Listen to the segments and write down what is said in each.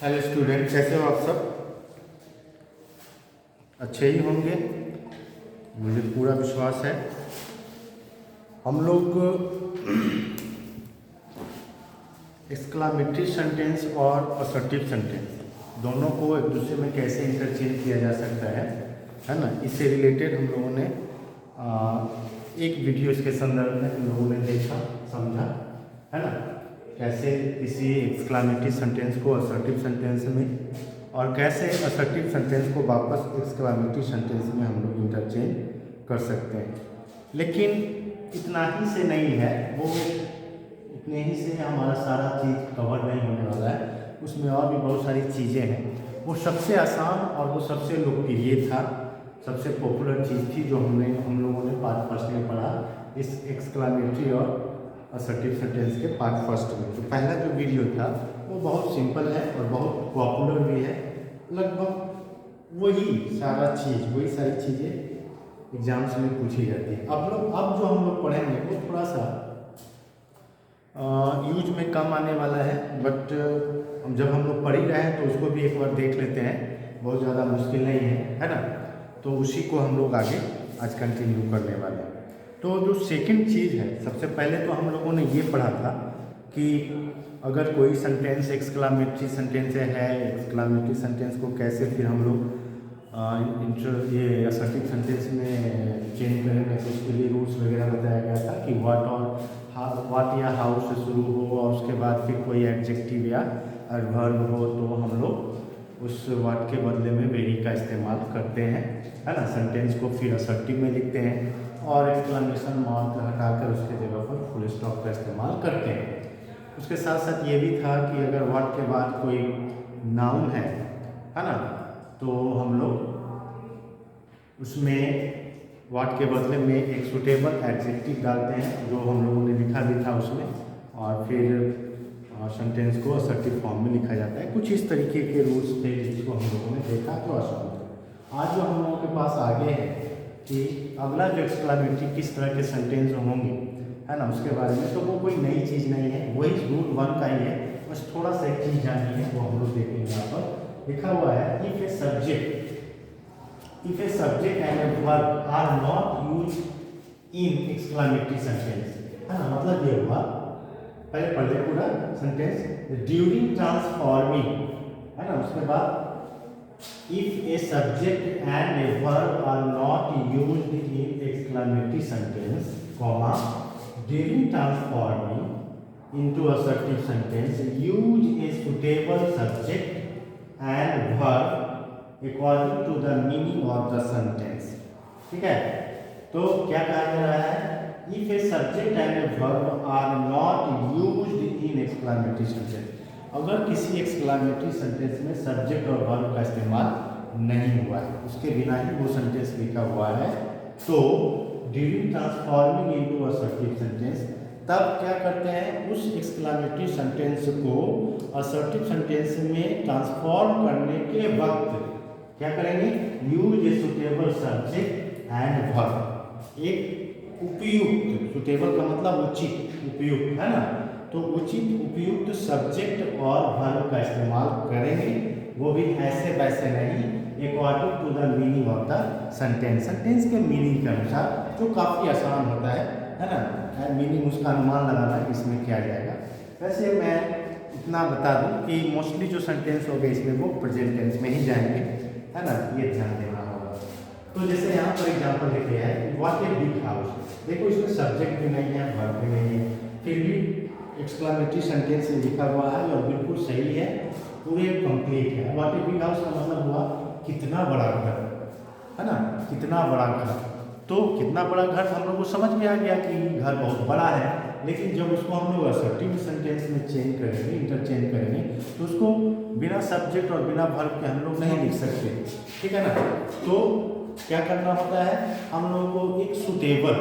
Hello student, कैसे हो आप सब? अच्छे ही होंगे, मुझे पूरा विश्वास है। हम लोग एक्सक्लामेटरी सेंटेंस और असर्टिव सेंटेंस दोनों को एक दूसरे में कैसे इंटरचेंज किया जा सकता है ना। इससे रिलेटेड हम लोगों ने एक वीडियो इसके संदर्भ में हम लोगों ने देखा, समझा, है ना। कैसे किसी एक्सक्लामेटरी सेंटेंस को असर्टिव सेंटेंस में और कैसे असर्टिव सेंटेंस को वापस एक्सक्लामेटरी सेंटेंस में हम लोग इंटरचेंज कर सकते हैं। लेकिन इतना ही से नहीं है, वो इतने ही से हमारा सारा चीज़ कवर नहीं होने वाला है। उसमें और भी बहुत सारी चीज़ें हैं। वो सबसे आसान और वो सबसे लोकप्रिय था, सबसे पॉपुलर चीज़ थी जो हम लोगों ने पार्ट फर्स्ट में पढ़ा, इस एक्सक्लामेटरी और असर्टिव सेंटेंस के पार्ट फर्स्ट में। तो पहला जो वीडियो था वो बहुत सिंपल है और बहुत पॉपुलर भी है। लगभग वही सारा चीज़, वही सारी चीज़ें एग्जाम्स में पूछी जाती है। अब जो हम लोग पढ़ेंगे वो थोड़ा सा यूज में कम आने वाला है, बट जब हम लोग पढ़ ही रहे हैं तो उसको भी एक बार देख लेते हैं। बहुत ज़्यादा मुश्किल नहीं है ना। तो उसी को हम लोग आगे आज कंटिन्यू करने वाले हैं। तो जो सेकंड चीज़ है, सबसे पहले तो हम लोगों ने ये पढ़ा था कि अगर कोई सेंटेंस एक्सक्लामेटरी सेंटेंस है, एक्सक्लामेटरी सेंटेंस को कैसे फिर हम लोग ये असर्टिव सेंटेंस में चेंज करेंगे, तो उसके लिए रूल्स वगैरह बताया गया था कि व्हाट या हाउ से शुरू हो और उसके बाद फिर कोई एडजेक्टिव या एडवर्ब हो तो हम लोग उस व्हाट के बदले में वेरी का इस्तेमाल करते हैं, है ना। सेंटेंस को फिर असर्टिव में लिखते हैं और एक्सक्लेमेशन मार्क हटाकर उसके जगह पर फुल स्टॉप का इस्तेमाल करते हैं। उसके साथ साथ ये भी था कि अगर व्हाट के बाद कोई नाउन है ना, तो हम लोग उसमें व्हाट के बदले में एक सुटेबल एडजेक्टिव डालते हैं, जो हम लोगों ने लिखा भी था उसमें, और फिर सेंटेंस को असर्टिव फॉर्म में लिखा जाता है। कुछ इस तरीके के रूल्स थे जिसको हम लोगों ने देखा तो आसान था। आज जो हम लोगों के पास आगे है कि अगला जो एक्सक्लामेटरी किस तरह के सेंटेंस होंगे, है ना, उसके बारे में। तो वो कोई नई चीज़ नहीं है, वही रूल 1 का ही है, बस थोड़ा सा एक चीज़ जाननी है, वो हम लोग देखेंगे। यहाँ पर लिखा हुआ है if a subject and a verb are not use in exclamatory sentence, है ना। मतलब ये हुआ, पहले पढ़ ले पूरा सेंटेंस, ड्यूरिंग ट्रांसफॉर्मिंग, है ना। उसके बाद if a subject and a verb are not used in exclamatory sentence, comma, during transforming into assertive sentence use a suitable subject and verb according to the meaning of the sentence। ठीक है, तो क्या कहा जा रहा है, if a subject and a verb are not used in exclamatory sentence, अगर किसी exclamatory sentence में सब्जेक्ट और वर्ब का इस्तेमाल नहीं हुआ है, उसके बिना ही वो सेंटेंस लिखा हुआ है, तो during transforming into assertive sentence, तब क्या करते हैं, उस एक्सक्लामेटरी सेंटेंस को असर्टिव सेंटेंस में ट्रांसफॉर्म करने के वक्त क्या करेंगे, use a suitable subject and verb, एक उपयुक्त, सुटेबल का मतलब उचित, उपयुक्त, है ना। तो उचित उपयुक्त सब्जेक्ट और वर्ब का इस्तेमाल करेंगे, वो भी ऐसे वैसे नहीं, according to the meaning of the sentence, sentence के मीनिंग के अनुसार, जो काफ़ी आसान होता है ना। मीनिंग उसका अनुमान लगाना इसमें किया जाएगा। वैसे मैं इतना बता दूं कि मोस्टली जो सेंटेंस हो गए इसमें वो प्रेजेंट टेंस में ही जाएंगे, है ना, ये ध्यान देना होगा। तो जैसे यहाँ पर एग्जाम्पल लिखे हैं, व्हाट ए बिग हाउस, देखो इसमें सब्जेक्ट भी नहीं है, वर्ब भी नहीं है, फिर भी एक्सक्लामेटरी सेंटेंस में लिखा हुआ है और बिल्कुल सही है, पूरे कंप्लीट है। व्हाट ए बिग हाउस का मतलब हुआ कितना बड़ा घर, है ना, कितना बड़ा घर। तो कितना बड़ा घर हम लोग को समझ में आ गया कि घर बहुत बड़ा है, लेकिन जब उसको हम लोग असर्टिव सेंटेंस में चेंज करेंगे, इंटरचेंज करेंगे, तो उसको बिना सब्जेक्ट और बिना वर्ब के हम लोग नहीं लिख सकते, ठीक है ना। तो क्या करना होता है, हम लोग को एक सुटेबल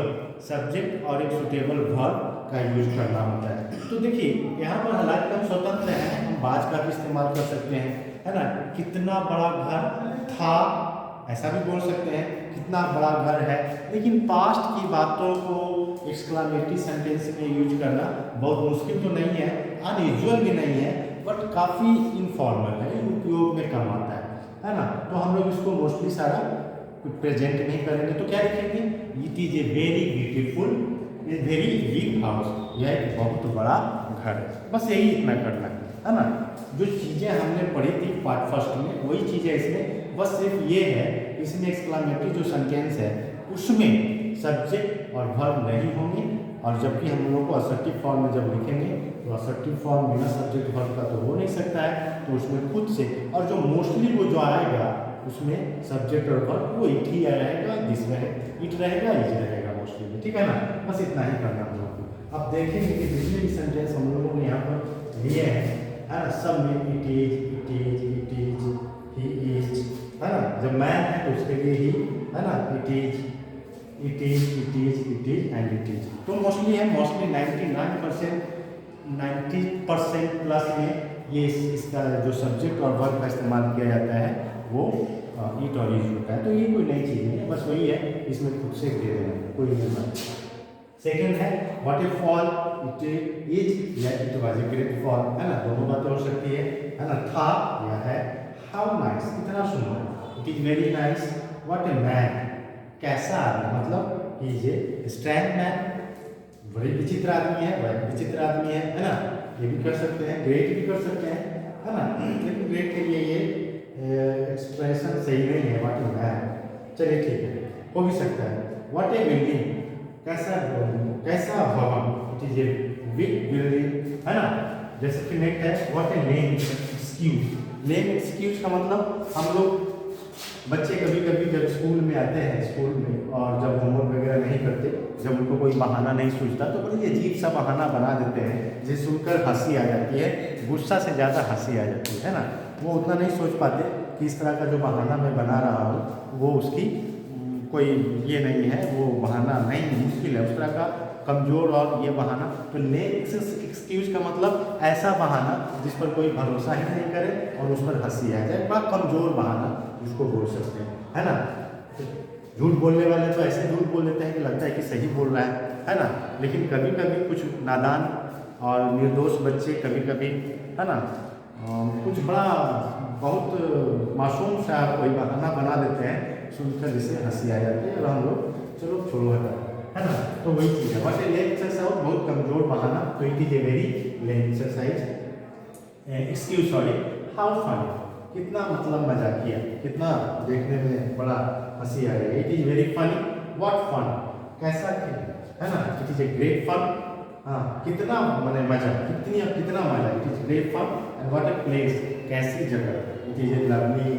सब्जेक्ट और एक सुटेबल वर्ब का यूज करना होता है। तो देखिए यहाँ पर हालांकि हम स्वतंत्र हैं, हम बाज का भी इस्तेमाल कर सकते हैं, है ना। कितना बड़ा घर था, ऐसा भी बोल सकते हैं, कितना बड़ा घर है। लेकिन पास्ट की बातों को एक्सक्लामेटरी सेंटेंस में यूज करना बहुत मुश्किल तो नहीं है, अनयूजुअल भी नहीं है, बट काफ़ी इनफॉर्मल है, उपयोग में कम आता है ना। तो हम लोग इसको मोस्टली सारा प्रेजेंट नहीं करेंगे, तो क्या लिखेंगे, it is a very beautiful a very big house, यह एक बहुत बड़ा घर है। बस यही इतना करना है ना। जो चीज़ें हमने पढ़ी थी पार्ट फर्स्ट में वही चीज़ें इसमें, बस सिर्फ ये है इसमें एक्सक्लामेटरी जो सेंटेंस है उसमें सब्जेक्ट और वर्ब नहीं होंगे, और जबकि हम लोग को असर्टिव फॉर्म में जब लिखेंगे तो असर्टिव फॉर्म बिना सब्जेक्ट वर्ब का तो हो नहीं सकता है, तो उसमें खुद से, और जो मोस्टली वो जो आएगा उसमें सब्जेक्ट और वर्ब वो इट ही रहेगा, दिस रहेगा, इट रहेगा, इज रहेगा मोस्टली में, ठीक है ना। बस इतना ही करना हम लोग को। अब देखेंगे कि जितने भी सेंटेंस हम लोगों ने यहाँ पर लिए हैं, है ना, सब में इट इज, ही इज, है ना। जब मैन है तो उसके लिए ही, है ना, it is and it is. तो मोस्टली है, मोस्टली 90% प्लस में ये इसका जो सब्जेक्ट और वर्ब का इस्तेमाल किया जाता है वो इट और इज होता है। तो ये कोई नई चीज़ नहीं है, बस वही है, इसमें खुद से दे देना, कोई नहीं बात। सेकेंड है what a fall, it is या it was a great fall, है ना, दोनों बातें हो सकती है ना। था या है, हाउ नाइस, कितना सुंदर, it is very nice. What a man, कैसा आदमी, मतलब he is a Strang man, बड़ी विचित्र आदमी है, बड़ा विचित्र आदमी है ना। ये भी कर सकते हैं, ग्रेट भी कर सकते हैं, है ना, लेकिन ग्रेट के लिए ये एक्सप्रेशन सही नहीं है, व्हाट ए मैन। चलिए ठीक है, हो भी सकता है। व्हाट ए बिल्डिंग, कैसा भवन, it is a big building, है ना। जैसे कि नेक्स्ट है what A lame excuse. Lame excuse का मतलब हम लोग बच्चे कभी कभी जब स्कूल में आते हैं, स्कूल में और जब होमवर्क वगैरह नहीं करते, जब उनको कोई बहाना नहीं सूझता तो बड़ी अजीब सा बहाना बना देते हैं, जिसे सुनकर हंसी आ जाती है, गुस्सा से ज़्यादा हंसी आ जाती है ना। वो उतना नहीं सोच पाते कि इस तरह का जो बहाना मैं बना रहा हूँ वो उसकी कोई ये नहीं है, वो बहाना नहीं, मुश्किल है उस तरह का कमज़ोर और ये बहाना। तो लेम एक्सक्यूज का मतलब ऐसा बहाना जिस पर कोई भरोसा ही नहीं करे और उस पर हंसी आ जाए, बड़ा कमज़ोर बहाना जिसको बोल सकते हैं, है ना। झूठ बोलने वाले तो ऐसे झूठ बोल देते हैं कि लगता है कि सही बोल रहा है ना। लेकिन कभी कभी कुछ नादान और निर्दोष बच्चे कभी कभी, है ना, कुछ बड़ा बहुत मासूम सा कोई बहाना बना देते हैं, सुनकर जिससे हंसी आ जाती है और हम लोग चलो छोड़ो हटा, है ना। तो वही चीज़ है, बट लेम एक्सरसाइज बहुत कमज़ोर बहाना, तो it is a very lame exercise. Excuse, sorry, how funny, कितना मतलब मजाकिया, कितना देखने में बड़ा हंसी आ रही है, it is very funny. What fun, कैसा, है ना, it is a great fun, हाँ, कितना मैंने मजा, कितना मजा, it is great fun. And what a place, कैसी जगह, इट इज ए लवली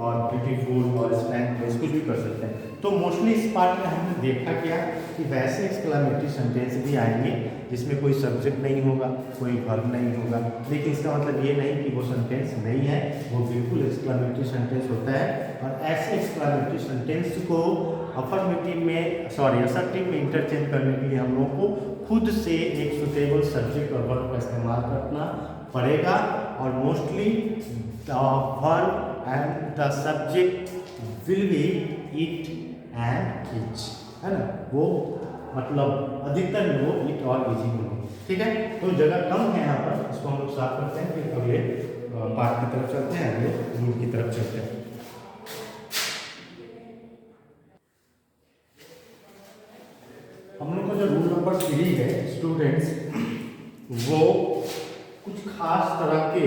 और ब्यूटीफुल और स्टैंड प्लेस, कुछ भी कर सकते हैं। तो मोस्टली इस पार्ट में हमने देखा क्या कि वैसे एक्सक्लामेटरी सेंटेंस भी आएंगे जिसमें कोई सब्जेक्ट नहीं होगा, कोई वर्ब नहीं होगा, लेकिन इसका मतलब ये नहीं कि वो सेंटेंस नहीं है, वो बिल्कुल एक्सक्लामेटरी सेंटेंस होता है। और ऐसे एक्सक्लामेटरी सेंटेंस को अफर्मेटिव में, सॉरी, असर्टिव में इंटरचेंज करने के लिए हम लोग को खुद से एक सुटेबल सब्जेक्ट और वर्ब का इस्तेमाल करना पड़ेगा। और mostly the verb and the subject will be it and is, है ना, वो मतलब अधिकतर में वो इट और इज ही होंगे, ठीक है। तो जगह कम है यहाँ पर, इसको हम लोग साफ करते हैं, फिर अगले पार्ट की तरफ चलते हैं, अगले रूल की तरफ चलते हैं। हम लोग का जो रूल नंबर 3 है स्टूडेंट्स, वो कुछ खास तरह के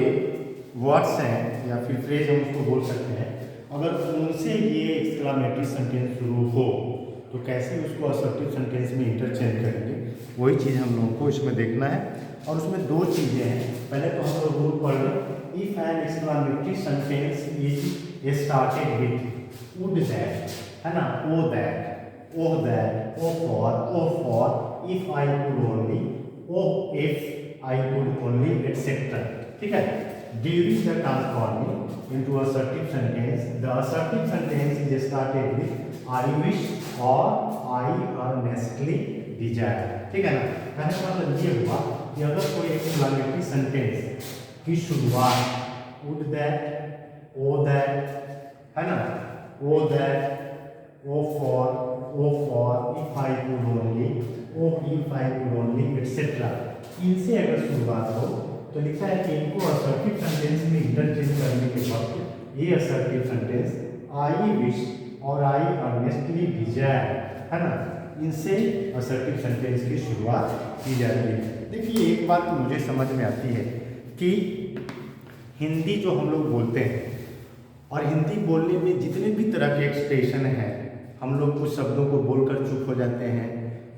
वर्ड्स हैं या फिर फ्रेज हम उसको बोल सकते हैं, अगर उनसे ये एक्सक्लामेटरी सेंटेंस शुरू हो तो कैसे उसको असर्टिव सेंटेंस में इंटरचेंज करेंगे, वही चीज़ हम लोगों को इसमें देखना है। और उसमें दो चीज़ें हैं, पहले तो हम लोग रूल पढ़ लें। If an exclamatory sentence is started with would that, है ना, O that, O that, O for, if I could only, O if I could only, etcetera, ठीक है। During the transforming into assertive sentence, the assertive sentence is started with I wish or I earnestly desire, ठीक है ना। कहने का मतलब ये हुआ कि अगर कोई एक्सक्लामेटरी सेंटेंस की शुरुआत would that, oh that, है ना, oh that, oh for, if I could only, oh if I could only, etc. इनसे अगर शुरुआत हो तो लिखा है कि इनको असर्टिव सेंटेंस में इंटरचेंज करने के वक्त ये असर्टिव सेंटेंस आई विश और आई अर्नेस्टली डिजायर, है ना, इनसे असर्टिव सेंटेंस की शुरुआत की जाती है। देखिए एक बात मुझे समझ में आती है कि हिंदी जो हम लोग बोलते हैं और हिंदी बोलने में जितने भी तरह के एक्सप्रेशन हैं, हम लोग कुछ शब्दों को बोलकर चुप हो जाते हैं,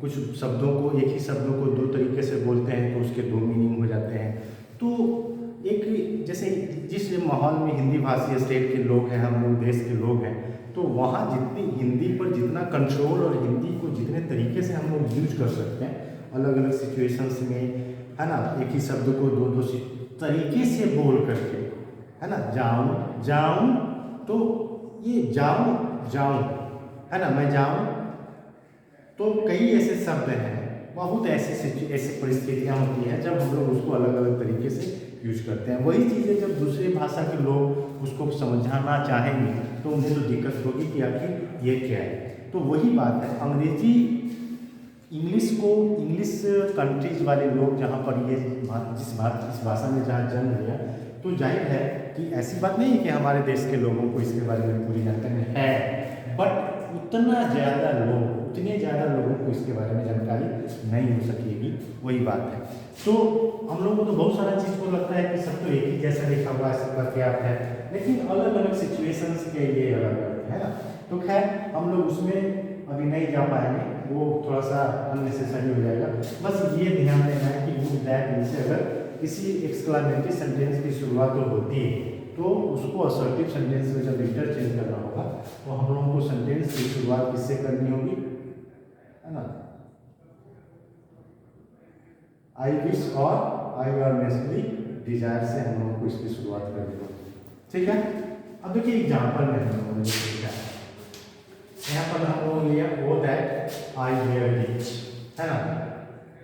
कुछ शब्दों को, एक ही शब्दों को दो तरीके से बोलते हैं तो उसके दो मीनिंग हो जाते हैं। तो एक जैसे जिस माहौल में हिंदी भाषी स्टेट के लोग हैं, हम लोग देश के लोग हैं, तो वहाँ जितनी हिंदी पर जितना कंट्रोल और हिंदी को जितने तरीके से हम लोग यूज कर सकते हैं अलग अलग सिचुएशंस में, है ना, एक ही शब्द को दो दो तरीके से बोल करके, है ना, जाऊँ जाऊँ, तो ये जाऊँ जाऊँ, है ना, मैं जाऊँ, तो कई ऐसे शब्द हैं, बहुत ऐसी परिस्थितियाँ होती हैं जब हम लोग उसको अलग अलग तरीके से यूज करते हैं। वही चीज़ें जब दूसरे भाषा के लोग उसको समझाना चाहेंगे तो उन्हें तो दिक्कत होगी कि आखिर ये क्या है। तो वही बात है, अंग्रेजी इंग्लिश कंट्रीज वाले लोग जहाँ पर ये इस भाषा में जहाँ जन्म लिया, तो जाहिर है कि ऐसी बात नहीं है कि हमारे देश के लोगों को इसके बारे में पूरी जानकारी है, बट उतने ज़्यादा लोगों को इसके बारे में जानकारी नहीं हो सकेगी, वही बात है। तो हम लोगों को तो बहुत सारा चीज़ को लगता है कि सब तो एक ही जैसा लिखा हुआ है, सबका क्या है, लेकिन अलग अलग सिचुएशंस के ये अलग अलग है ना। तो खैर हम लोग उसमें अभी नहीं जा पाएंगे, वो थोड़ा सा अननेसेसरी हो जाएगा। बस ये ध्यान देना है कि वुड दैट इनसे अगर किसी एक्सक्लेमेटरी सेंटेंस की शुरुआत होती है तो उसको असर्टिव सेंटेंस में जब इंटरचेंज करना होगा तो हम लोगों को सेंटेंस की शुरुआत किससे करनी होगी, है ना, आई विश और आई अर्नेस्टली डिजायर से हम लोगों को इसकी शुरुआत करनी होगी। ठीक है, अब देखिए एग्जाम्पल में हम लोगों ने लिखा है, यहाँ पर हम लोगों ने लिया वो दैट आई वेयर रिच, है ना,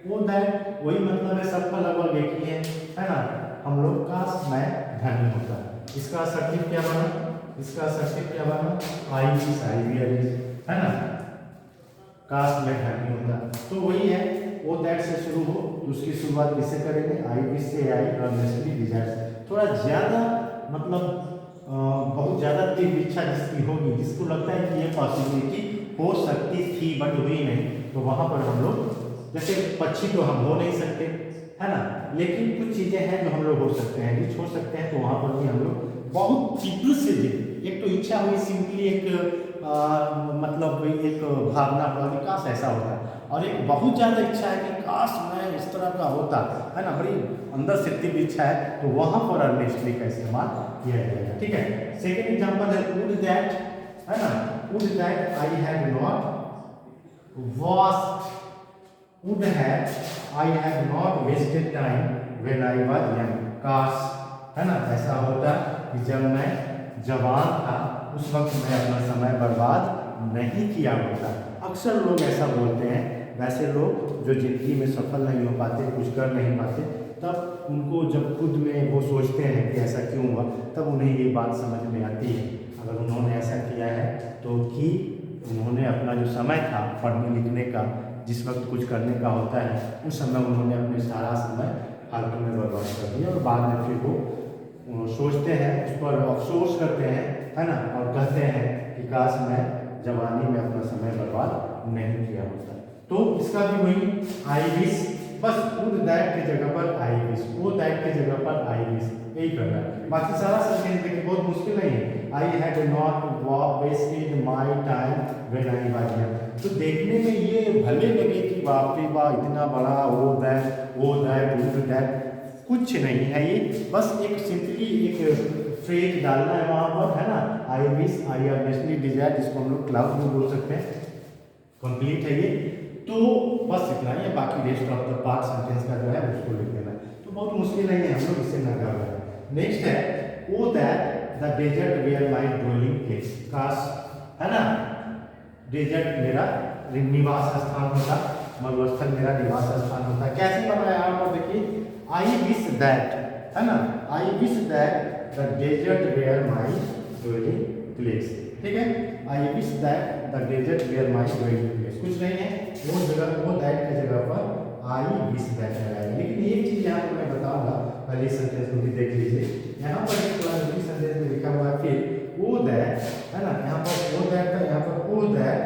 वो दैट वही मतलब है, सबका लगभग एक ही है ना। हम लोग काश मैं धनी होता, इसका असर्टिव क्या बना, इसका असर्टिव क्या बना, I wish I were rich, है ना, काश मैं धनी होता। तो वही है, वो दैट से शुरू हो तो उसकी शुरुआत किससे करेंगे, आई विश से, आई अर्नेस्टली डिजायर से। थोड़ा ज़्यादा मतलब बहुत ज़्यादा तीव्र इच्छा जिसकी होगी, जिसको लगता है कि ये पॉसिबिलिटी हो सकती थी बट हुई नहीं, तो वहाँ पर हम लोग, जैसे पक्षी तो हम हो नहीं सकते, है ना, लेकिन कुछ चीज़ें हैं जो हम लोग हो सकते हैं, रिच हो सकते हैं, तो वहाँ पर भी हम लोग बहुत तीव्र से एक तो इच्छा हुई, सिंपली एक मतलब एक भावना हुआ काश ऐसा होता, और एक बहुत ज़्यादा इच्छा है कि काश मैं इस तरह का होता, है ना, बड़ी अंदर से तीव्र इच्छा है, तो वहाँ पर अर्नेस्टली का इस्तेमाल किया जाएगा। ठीक है, सेकेंड एग्जाम्पल है वुड दैट, है ना, would that I had not wasted, would have I have not wasted time when I was young, काश, है ना, ऐसा होता कि जब मैं जवान था उस वक्त मैं अपना समय बर्बाद नहीं किया होता। अक्सर लोग ऐसा बोलते हैं, वैसे लोग जो ज़िंदगी में सफल नहीं हो पाते, कुछ कर नहीं पाते, तब उनको जब खुद में वो सोचते हैं कि ऐसा क्यों हुआ, तब उन्हें ये बात समझ में आती है, अगर उन्होंने ऐसा किया है तो कि उन्होंने अपना जो समय था पढ़ने लिखने का, जिस वक्त कुछ करने का होता है, उस समय उन्होंने अपने सारा समय फालतू में बर्बाद कर दिया, और बाद में फिर वो सोचते हैं, उस पर अफसोस करते हैं, है ना, और कहते हैं कि काश मैं जवानी में अपना समय बर्बाद नहीं किया होता। तो इसका भी वही आई विश, बस वुड दैट की जगह पर आई विश, वो दैट की जगह पर आई विश, यही करना है। बाकी सारा सेंटेंस देखिए बहुत मुश्किल नहीं है, I had not wasted my time when I was young. तो देखने में ये भले लगे कि बाप रे बाप इतना बड़ा वो दैट वुड दैट, कुछ नहीं है ये, बस एक सिंपली एक फ्रेज डालना है वहाँ पर, है ना, I wish I earnestly desire, जिसको हम लोग क्लाउड में बोल सकते हैं, कंप्लीट है ये। तो बस इतना ही है, बाकी rest of the part sentence का जो है उसको लिख देना है, तो बहुत मुश्किल नहीं है, हम लोग इससे ना कर रहे हैं। नेक्स्ट है O that the desert were my dwelling place, काश, है ना, डेजर्ट मेरा निवास स्थान होता, मरुस्थल मेरा निवास स्थान होता। कैसे बनाया यहाँ पर देखिए, आई विश दैट, है ना, I wish that the desert were my dwelling place. ठीक है, I wish that the desert were my dwelling place, कुछ नहीं है, वो जगह, वो दैट की जगह पर आई विश दैट लगाएंगे। लेकिन एक चीज़ यहाँ पर मैं बताऊंगा, पहले सेंटेंस को भी देख लीजिए। यहाँ पर एक्सक्लेमेटरी सेंटेंस में लिखा हुआ है फिर ओ दैट, है ना, यहाँ पर ओ दैट था, यहाँ पर O that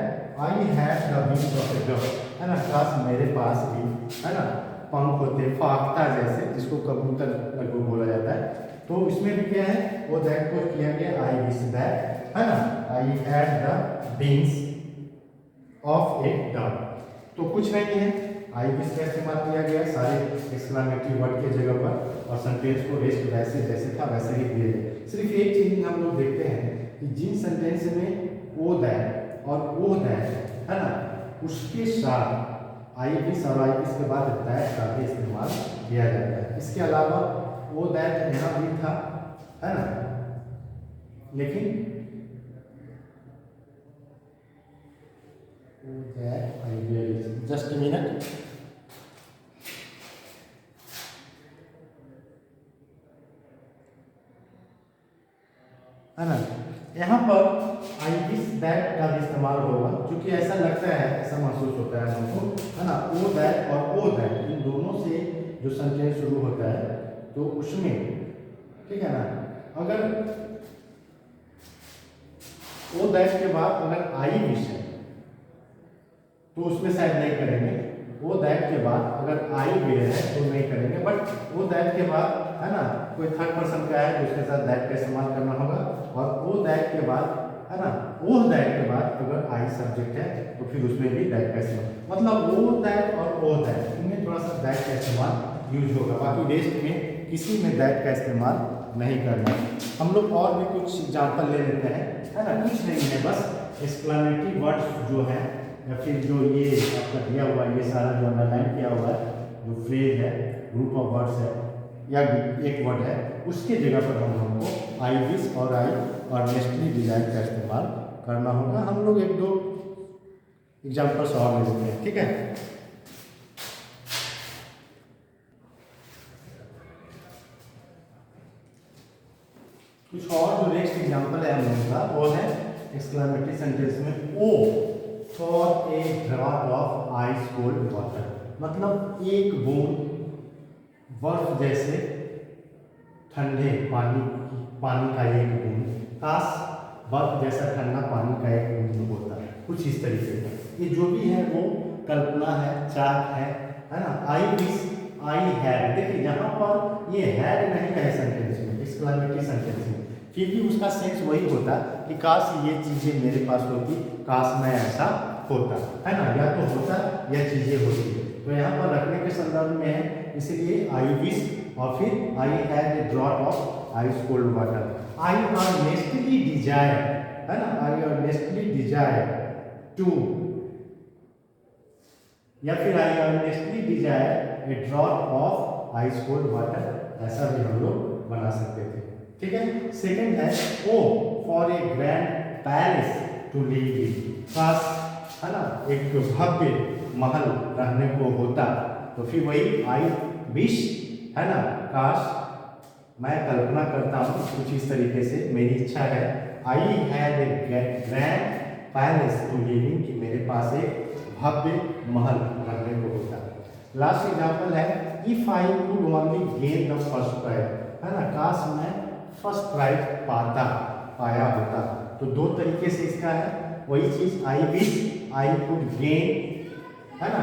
I have the wings of a dove, है ना, काश मेरे पास भी, है ना, पंख होते फाख्ता जैसे, जिसको कबूतर लगभग बोला जाता है। तो इसमें भी क्या है, वो दैट को किया गया आई विश दैट, है ना, I had the wings of a Dove. तो कुछ नहीं है, आई विश का इस्तेमाल किया गया सारे एक्सक्लेमेटरी वर्ड के जगह पर, और सेंटेंस को रेस्ट वैसे जैसे था वैसे ही दिए गए। सिर्फ एक चीज हम लोग देखते हैं कि जिन सेंटेंस में ओ दैट और ओ दैट है ना, उसके साथ आई विश और आई विश के बाद दैट का भी इस्तेमाल किया जाता है। इसके अलावा ओ दैट यहाँ भी था, है ना, लेकिन O that I will, just a minute, है ना, यहाँ पर आई विश दैट का भी इस्तेमाल होगा, क्योंकि ऐसा लगता है, ऐसा महसूस होता है हमको, है ना, ओ दैट और ओ दैट इन दोनों से जो सेंटेंस शुरू होता है, तो उसमें, ठीक है ना, अगर ओ दैट के बाद अगर आई विश है तो उसमें शायद नहीं करेंगे। ओ दैट के बाद अगर आई विल है तो नहीं करेंगे, बट ओ दैट के बाद, है ना, कोई थर्ड पर्सन का है तो उसके साथ दैट का इस्तेमाल करना होगा। और ओ दैट के बाद, है ना, ओ दैट के बाद अगर आई सब्जेक्ट है तो फिर उसमें भी दैट का इस्तेमाल, मतलब ओ दैट और ओ दैट इनमें थोड़ा सा दैट का इस्तेमाल यूज होगा, बाकी रेस्ट में किसी में दैट का इस्तेमाल नहीं करना। हम लोग और भी कुछ एग्जाम्पल ले लेते हैं, है ना, कुछ नहीं है, बस एक्सक्लेमेटरी वर्ड्स जो है या फिर जो ये आपका दिया हुआ है, ये सारा जो अंडरलाइन किया हुआ है, जो फ्रेज है, ग्रुप ऑफ वर्ड्स है या एक वर्ड है, उसके जगह पर हम लोग को आई विश और आई और नेस्टली डिजाइन का इस्तेमाल करना होगा। हम लोग एक दो एग्जाम्पल्स और ले लेते हैं, ठीक है। कुछ और जो नेक्स्ट एग्जाम्पल है हम लोगों का, वो है एक्सक्लेमेटरी सेंटेंस में O for a drop of ice cold water, मतलब एक बूंद बर्फ जैसे ठंडे पानी का एक बूंद, काश बर्फ जैसा ठंडा पानी का एक बूंद होता, कुछ इस तरीके का। ये जो भी है वो कल्पना है, चाह है ना। आई विश आई हैड, देखिए यहाँ पर ये हैड नहीं है सेंटेंस में, एक्सक्लेमेटरी सेंटेंस में, फिर भी उसका सेंस वही होता कि काश ये चीज़ें मेरे पास होती, काश मैं ऐसा होता, है ना, या तो होता या चीज़ें होती। तो यहाँ पर रखने के संदर्भ में है, इसलिए आई विश और फिर I had a drop of ice cold water. I earnestly desire, है ना, आई अर्नेस्टली डिजायर टू, या फिर I earnestly desire a drop of ice cold water, ऐसा भी हम लोग बना सकते थे, ठीक है। सेकंड है O for a grand palace to live in, काश, है ना, एक भव्य महल रहने को होता, तो फिर वही आई विश, है ना, काश मैं कल्पना करता हूँ, कुछ इस तरीके से मेरी इच्छा है। I had a grand palace to live in, कि मेरे पास एक भव्य महल रहने को होता। लास्ट एग्जाम्पल है if I could only gain the first prize, है ना, काश मैं फर्स्ट प्राइज पाया होता। तो दो तरीके से इसका है, वही चीज आई विश आई कुड गेन, है ना,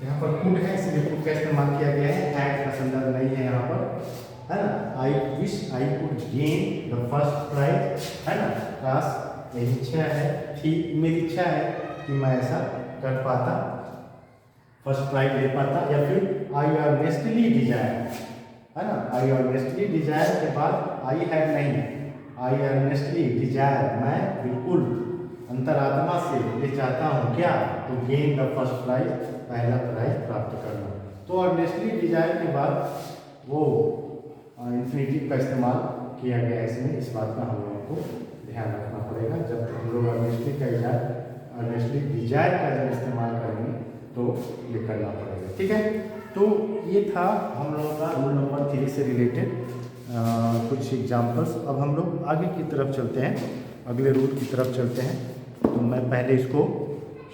यहाँ पर कुड है इसलिए कुड का इस्तेमाल किया गया है, हैड का संदर्भ नहीं है यहाँ पर, है ना। I wish I could gain the first prize, है ना, काश मेरी इच्छा है, ठीक मेरी इच्छा है कि मैं ऐसा कर पाता, फर्स्ट प्राइज ले पाता। या फिर आई अर्नेस्टली डिजायर, है ना, आई अर्नेस्टली डिजायर के बाद आई हैड नहीं, आई अर्नेस्टली डिजायर, मैं बिल्कुल अंतरात्मा से ये चाहता हूँ क्या, तो गेन द फर्स्ट प्राइज, पहला प्राइज प्राप्त करना। तो अर्नेस्टली डिजायर के बाद वो इन्फिनेटिव का इस्तेमाल किया गया है इसमें, इस बात का हम लोगों को ध्यान रखना पड़ेगा। जब हम लोग अर्नेस्टली डिजायर का जब इस्तेमाल करेंगे तो ये करना पड़ेगा, ठीक है। तो ये था हम लोगों का रूल नंबर 3 से रिलेटेड कुछ एग्जाम्पल्स। अब हम लोग आगे की तरफ चलते हैं, अगले रूल की तरफ चलते हैं। तो मैं पहले इसको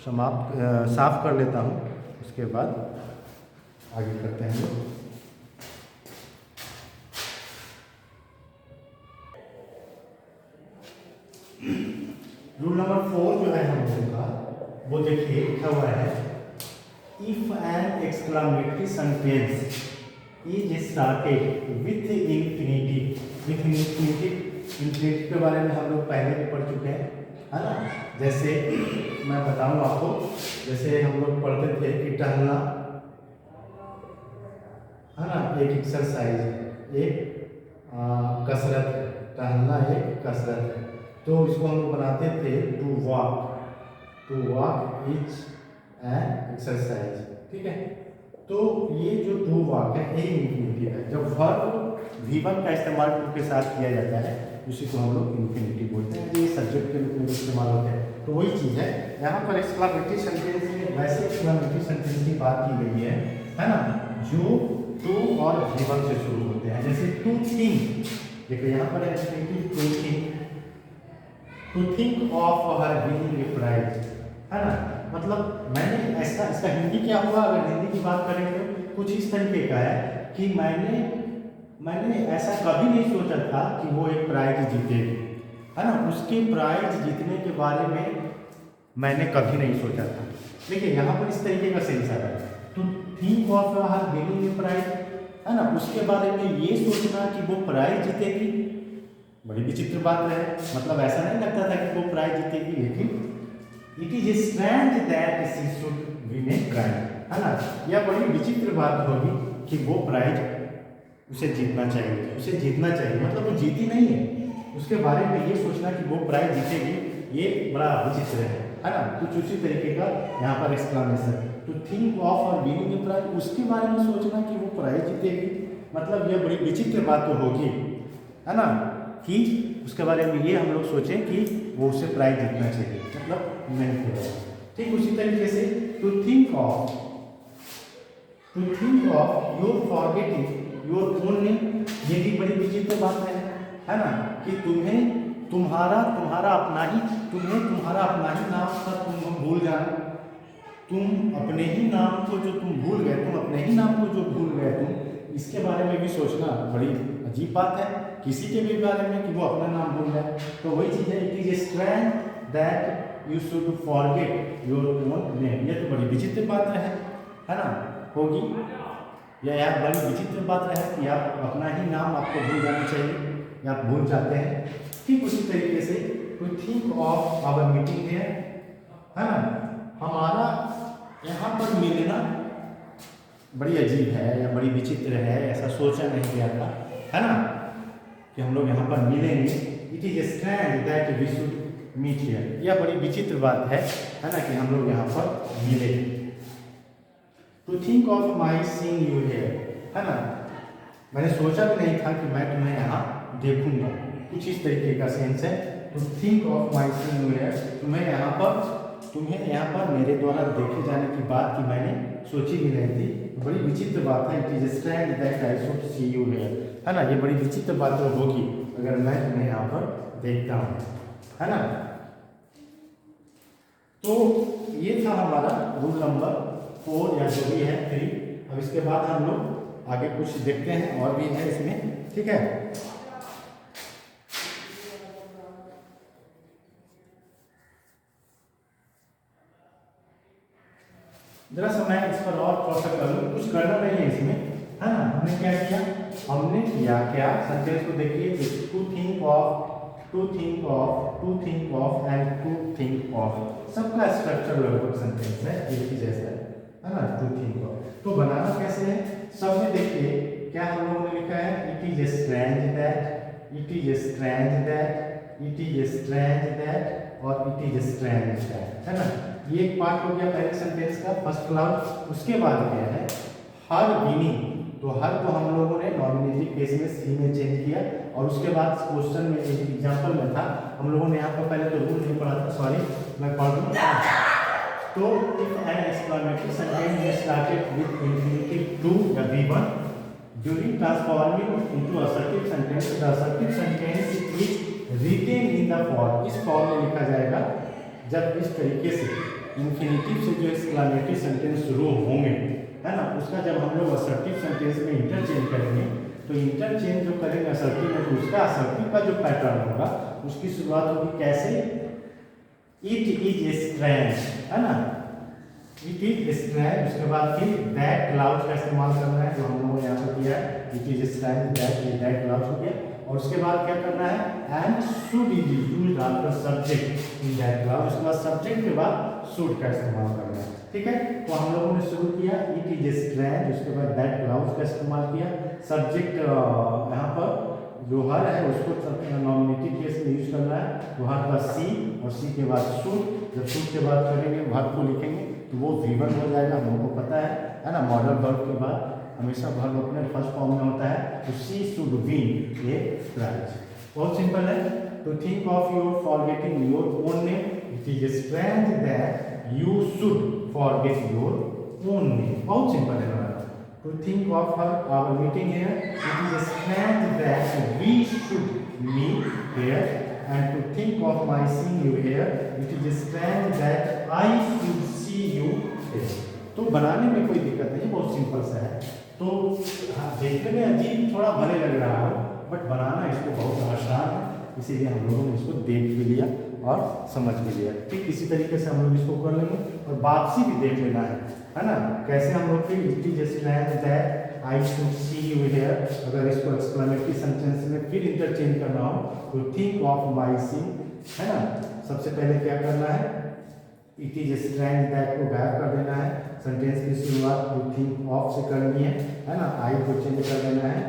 साफ कर लेता हूँ, उसके बाद आगे करते हैं लोग। नंबर 4 जो है हम लोगों का, वो देखिए लिखा हुआ है if an exclamatory sentence is started with infinitive. With infinitive के बारे में हम लोग पहले भी पढ़ चुके हैं, है ना। जैसे मैं बताऊं आपको, जैसे हम लोग पढ़ते थे कि टहलना, है ना, एक एक्सरसाइज है, एक कसरत है। टहलना एक कसरत है, तो इसको हम लोग बनाते थे to walk. To walk is an exercise, ठीक है। तो ये जो टू वॉक है यही इन्फिनिटिव है। जब वर्ब V1 का इस्तेमाल टू के साथ किया जाता है उसी को हम लोग इन्फिनिटिव बोलते हैं, ये सब्जेक्ट के रूप में इस्तेमाल होता है। तो वही चीज़ है यहाँ पर एक्सक्लामेटरी सेंटेंस में, वैसे एक्सक्लामेटरी सेंटेंस की बात की गई है ना, जो टू और V1 से शुरू होते हैं। जैसे टू थिंक, देखो यहाँ पर है to think of her winning a prize, है ना। मतलब मैंने ऐसा, इसका हिंदी क्या हुआ, अगर हिंदी की बात करें तो कुछ इस तरीके का है कि मैंने ऐसा कभी नहीं सोचा था कि वो एक प्राइज जीतेगी, है ना। उसके प्राइज जीतने के बारे में मैंने कभी नहीं सोचा था। देखिए यहाँ पर इस तरीके का सेंस आ रहा है, to think of her winning a prize, है ना। उसके बारे में ये सोचना कि वो प्राइज जीतेगी, बड़ी विचित्र बात है। मतलब ऐसा नहीं लगता था कि वो प्राइज जीतेगी, लेकिन it is strange that she should win a prize, है ना। यह बड़ी विचित्र बात होगी कि वो प्राइज उसे जीतना चाहिए, उसे जीतना चाहिए, मतलब वो जीती नहीं है, उसके बारे में ये सोचना कि वो प्राइज जीतेगी, ये बड़ा विचित्र है ना। कुछ उसी तरीके का यहाँ पर एक्सक्लामेशन, टू थिंक ऑफ और विनिंग ए प्राइज, उसके बारे में सोचना कि वो प्राइज जीतेगी, मतलब यह बड़ी विचित्र बात तो होगी, है ना, कि उसके बारे में ये हम लोग सोचें कि वो उसे प्राइज जीतना चाहिए, मतलब नहीं होगा। ठीक उसी तरीके से to think of your forgetting your own name, ये भी बड़ी विचित्र बात है ना, कि तुम्हारा अपना ही नाम का तुम भूल जाना, तुम अपने ही नाम को जो तुम भूल गए, इसके बारे में भी सोचना बड़ी अजीब बात है, किसी के भी बारे में कि वो अपना नाम भूल जाए। तो वही चीज़ है, it is strange that you should forget your own name, ये तो बड़ी विचित्र बात है ना, होगी या यार बड़ी विचित्र बात है कि आप अपना ही नाम आपको भूल जाना चाहिए या आप भूल जाते हैं। ठीक उसी तरीके से to think of our meeting है ना, हमारा यहाँ पर मिलना बड़ी अजीब है या बड़ी विचित्र है, ऐसा सोचा नहीं गया था, है ना, कि हम लोग यहाँ पर मिलेंगे। It is strange that we should meet here, यह बड़ी विचित्र बात है ना, कि हम लोग यहाँ पर मिले। To think of my seeing you here, है ना, मैंने सोचा भी नहीं था कि मैं तुम्हें यहाँ देखूंगा, कुछ इस तरीके का सेंस है। To think of my seeing you here, तुम्हें यहाँ पर मेरे द्वारा देखे जाने की बात की मैंने सोची भी नहीं थी, बड़ी विचित्र बात है। It is strange that I should see you here, है ना, ये बड़ी विचित्र बात तो होगी अगर मैं तुम्हें यहाँ पर देखता हूँ, है ना। तो ये था हमारा रूल नंबर 4 या जो भी है 3। अब इसके बाद हम लोग आगे कुछ देखते हैं और भी है इसमें, ठीक है। जरा सा मैं इस पर और थोड़ा सा करूँ, कुछ करना नहीं है इसमें, है ना। हमने क्या किया क्या सेंटेंस को देखिए, to think of and to think of, सबका स्ट्रक्चर लगभग सेंटेंस है एक ही जैसा है ना। टू थिंक ऑफ तो बनाना कैसे है, सब में देखिए क्या हम लोगों ने लिखा है, इट इज स्ट्रेंज दैट, और इट इज स्ट्रेंज दैट, है ना। ये एक पार्ट हो गया पहले सेंटेंस का, फर्स्ट क्लाउड। उसके बाद क्या है, हर विनिंग, तो हर को हम लोगों ने नॉमिनेटिव केस में सी में चेंज किया, और उसके बाद क्वेश्चन में एक एग्जांपल में था, हम लोगों ने यहाँ पर पहले तो रूल नहीं पढ़ा था, सॉरी मैं पढ़ दूँ। तो if an exclamatory sentence is started with infinitive to या V1 during transforming into assertive sentence, the assertive sentence is written in the form, इस फॉर्म में लिखा जाएगा जब इस तरीके से इंफिनिटिव से जो एक्सक्लेमेटरी सेंटेंस शुरू होंगे, है ना, उसका जब हम लोग असर्टिव सेंटेंस में इंटरचेंज करेंगे, तो इंटरचेंज जो करेंगे असर्टिव में, तो उसका असर्टिव का जो पैटर्न होगा उसकी शुरुआत होगी कैसे, इट इज स्ट्रेंज, है ना, इट इज स्ट्रेंज। उसके बाद फिर दैट क्लाउड का इस्तेमाल करना है, जो हम लोगों ने यहाँ पर किया है, it is strange that cloud हो गया। और उसके बाद क्या करना है, and should is used after subject in that cloud. उसके बाद सब्जेक्ट के बाद शुड का इस्तेमाल करना है, ठीक है। तो हम लोगों ने शुरू किया इट इज स्ट्रेंज, उसके बाद दैट क्लाउड का इस्तेमाल किया। सब्जेक्ट यहाँ पर जो हर है उसको नॉमिनेटिव केस में यूज करना है, तो हर का सी और सी के बाद शुड। जब शुड के बाद करेंगे वर्ब को लिखेंगे तो वो V1 हो जाएगा, हम लोगों को पता है ना। मॉडल वर्ब के बाद हमेशा वर्ब अपने फर्स्ट फॉर्म में होता है, तो she should win a prize. बहुत सिंपल है। To think of your forgetting your own name, it is strange that you should forget your own name. बहुत सिंपल है हमारा। To think of our meeting here, it is strange that we should meet here, and to think of my seeing you here, it is strange that I should see you here. तो बनाने में कोई दिक्कत नहीं, बहुत simple सा है। तो हाँ, देखने में अजीब थोड़ा भले लग रहा हो, बट बनाना इसको बहुत आसान है, इसीलिए हम लोगों ने इसको देख भी लिया और समझ भी लिया। ठीक इसी तरीके से हम लोग इसको कर लेंगे और वापसी भी देख लेना है ना। कैसे हम लोग फिर it is strange that I should see you here, अगर इसको एक्सक्लेमेटरी सेंटेंस में फिर इंटरचेंज करना हो तो थिंक ऑफ माई सीइंग, है ना। सबसे पहले क्या करना है, इट इज स्ट्रेंज दैट को गायब कर देना है, सेंटेंस की शुरुआत टू थिंक ऑफ से करनी है ना। आई को चेंज कर देना है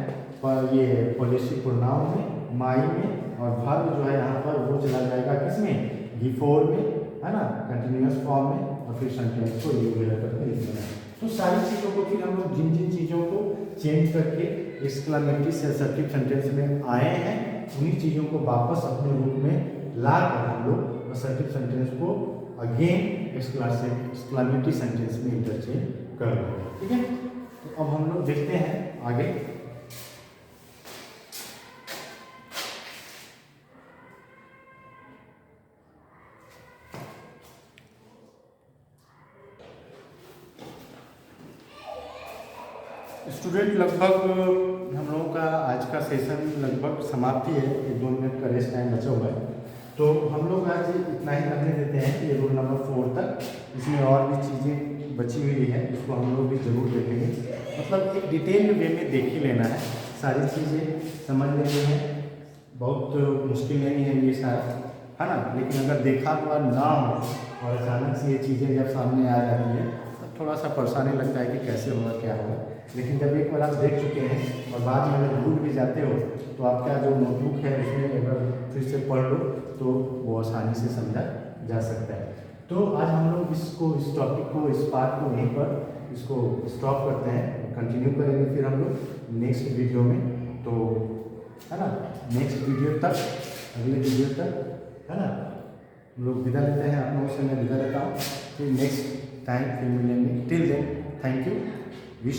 पर ये पॉलिसी प्रोनाउन में, माई में, और वर्ब जो है यहाँ पर वो चला जाएगा किसमें, बिफोर में, है ना, कंटिन्यूअस फॉर्म में, और फिर सेंटेंस को यू वगैरह करके लिखना है। तो सारी चीज़ों को फिर हम लोग जिन जिन चीज़ों को चेंज करके एक्सक्लेमेटरी से असर्टिव सेंटेंस में आए हैं, उन्हीं चीज़ों को वापस अपने रूप में ला कर हम लोग असर्टिव सेंटेंस को अगेन एक्सक्लेमेटरी सेंटेंस में इंटरचेंज कर लेंगे, ठीक है। तो अब हम लोग देखते हैं आगे। स्टूडेंट लगभग हम लोगों का आज का सेशन लगभग समाप्ति है, 1-2 मिनट का रेस्ट टाइम बचा हुआ है। तो हम लोग आज इतना ही रखने देते हैं, ये रोल नंबर 4 तक। इसमें और भी चीज़ें बची हुई है, इसको हम लोग भी ज़रूर देखेंगे। मतलब एक डिटेल वे में देख ही लेना है, सारी चीज़ें समझ लेनी है। बहुत मुश्किल नहीं है ये सारा, है ना। लेकिन अगर देखा हुआ ना हो और अचानक से ये चीज़ें जब सामने आ जाती है तब थोड़ा सा परेशानी लगता है कि कैसे होगा क्या होगा। लेकिन जब एक बार आप देख चुके हैं और बाद में अगर भूल भी जाते हो तो आपका जो नोटबुक है उसमें अगर फिर से पढ़ लो तो वो आसानी से समझा जा सकता है। तो आज हम लोग इसको, इस टॉपिक को, इस पार्ट को वहीं पर इसको स्टॉप करते हैं, कंटिन्यू करेंगे फिर हम लोग नेक्स्ट वीडियो में। तो है ना, नेक्स्ट वीडियो तक, अगले वीडियो तक, है ना, हम लोग विदा लेते हैं। आप लोगों से मैं विदा लेता हूँ, फिर नेक्स्ट टाइम फिर मिलेंगे। Till then thank you, wish